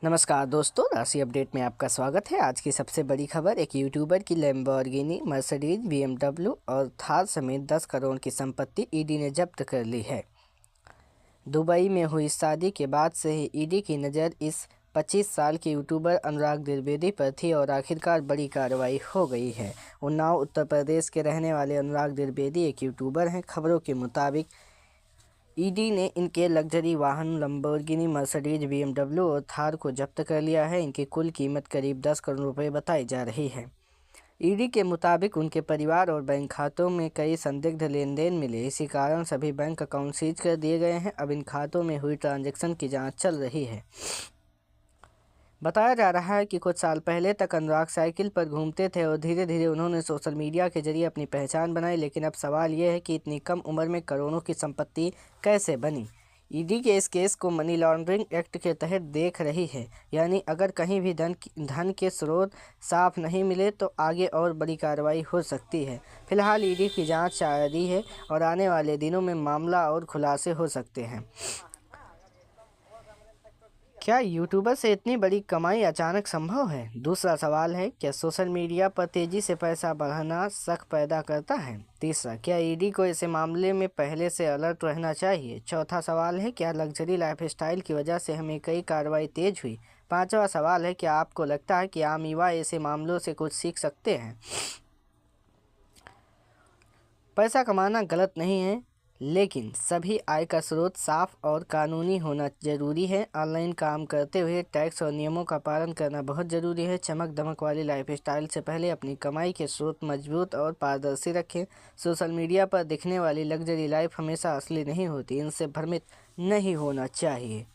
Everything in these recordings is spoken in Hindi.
नमस्कार दोस्तों, राशि अपडेट में आपका स्वागत है। आज की सबसे बड़ी खबर, एक यूट्यूबर की लैम्बोर्गिनी, मर्सिडीज, बीएमडब्ल्यू और थार समेत 10 करोड़ की संपत्ति ईडी ने जब्त कर ली है। दुबई में हुई शादी के बाद से ही ईडी की नज़र इस 25 साल के यूट्यूबर अनुराग द्विवेदी पर थी और आखिरकार बड़ी कार्रवाई हो गई है। उन्नाव उत्तर प्रदेश के रहने वाले अनुराग द्विवेदी एक यूट्यूबर हैं। खबरों के मुताबिक ईडी ने इनके लग्जरी वाहन लैम्बोर्गिनी, मर्सिडीज, बीएमडब्ल्यू और थार को जब्त कर लिया है। इनकी कुल कीमत करीब 10 करोड़ रुपए बताई जा रही है। ईडी के मुताबिक उनके परिवार और बैंक खातों में कई संदिग्ध लेन देन मिले। इसी कारण सभी बैंक अकाउंट सीज कर दिए गए हैं। अब इन खातों में हुई ट्रांजैक्शन की जांच चल रही है। बताया जा रहा है कि कुछ साल पहले तक अनुराग साइकिल पर घूमते थे और धीरे धीरे उन्होंने सोशल मीडिया के जरिए अपनी पहचान बनाई। लेकिन अब सवाल ये है कि इतनी कम उम्र में करोड़ों की संपत्ति कैसे बनी। ईडी के इस केस को मनी लॉन्ड्रिंग एक्ट के तहत देख रही है, यानी अगर कहीं भी धन के स्रोत साफ नहीं मिले तो आगे और बड़ी कार्रवाई हो सकती है। फिलहाल ईडी की जाँच जारी है और आने वाले दिनों में मामला और खुलासे हो सकते हैं। क्या यूट्यूबर से इतनी बड़ी कमाई अचानक संभव है? दूसरा सवाल है, क्या सोशल मीडिया पर तेजी से पैसा बढ़ना शक पैदा करता है? तीसरा, क्या ईडी को इस मामले में पहले से अलर्ट रहना चाहिए? चौथा सवाल है, क्या लग्जरी लाइफस्टाइल की वजह से हमें कई कार्रवाई तेज हुई? पांचवा सवाल है, क्या आपको लगता है कि आम युवा ऐसे मामलों से कुछ सीख सकते हैं? पैसा कमाना गलत नहीं है, लेकिन सभी आय का स्रोत साफ और कानूनी होना जरूरी है। ऑनलाइन काम करते हुए टैक्स और नियमों का पालन करना बहुत ज़रूरी है। चमक दमक वाली लाइफस्टाइल से पहले अपनी कमाई के स्रोत मजबूत और पारदर्शी रखें। सोशल मीडिया पर दिखने वाली लग्जरी लाइफ हमेशा असली नहीं होती, इनसे भ्रमित नहीं होना चाहिए।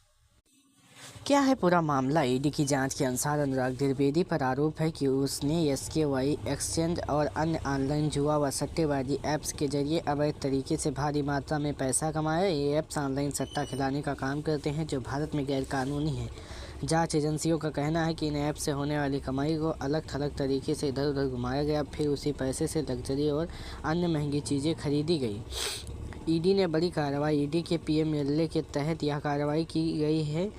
क्या है पूरा मामला? ईडी की जांच के अनुसार अनुराग द्विवेदी पर आरोप है कि उसने एसकेवाई एक्सचेंज और अन्य ऑनलाइन जुआ व सट्टेबाजी ऐप्स के जरिए अवैध तरीके से भारी मात्रा में पैसा कमाया। ये ऐप्स ऑनलाइन सट्टा खिलाने का काम करते हैं, जो भारत में गैरकानूनी है। जांच एजेंसियों का कहना है कि इन ऐप से होने वाली कमाई को अलग थलग तरीके से इधर उधर घुमाया गया, फिर उसी पैसे से लग्जरी और अन्य महंगी चीज़ें खरीदी गई। ईडी ने बड़ी कार्रवाई, ईडी के पीएमएलए के तहत यह कार्रवाई की गई है।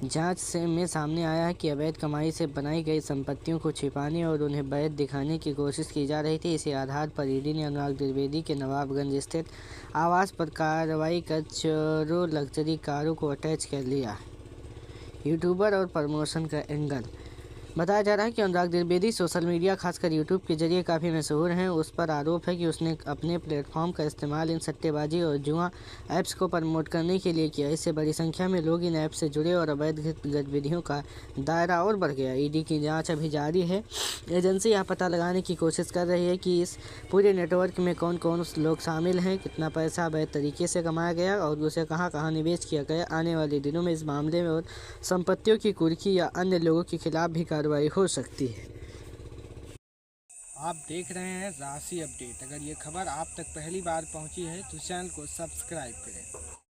जांच में सामने आया है कि अवैध कमाई से बनाई गई संपत्तियों को छिपाने और उन्हें वैध दिखाने की कोशिश की जा रही थी। इसी आधार पर ईडी ने अनुराग द्विवेदी के नवाबगंज स्थित आवास पर कार्रवाई कर चारों लग्जरी कारों को अटैच कर लिया। यूट्यूबर और प्रमोशन का एंगल। बताया जा रहा है कि अनुराग द्विवेदी सोशल मीडिया, खासकर यूट्यूब के जरिए काफ़ी मशहूर हैं। उस पर आरोप है कि उसने अपने प्लेटफॉर्म का इस्तेमाल इन सट्टेबाजी और जुआ ऐप्स को प्रमोट करने के लिए किया। इससे बड़ी संख्या में लोग इन ऐप से जुड़े और अवैध गतिविधियों का दायरा और बढ़ गया। ईडी की जांच अभी जारी है। एजेंसी यह पता लगाने की कोशिश कर रही है कि इस पूरे नेटवर्क में कौन कौन लोग शामिल हैं, कितना पैसा अवैध तरीके से कमाया गया और उसे कहाँ कहाँ निवेश किया गया। आने वाले दिनों में इस मामले में और संपत्तियों की कुर्की या अन्य लोगों के खिलाफ भी कार्रवाई हो सकती है। आप देख रहे हैं राशि अपडेट। अगर ये खबर आप तक पहली बार पहुंची है तो चैनल को सब्सक्राइब करें।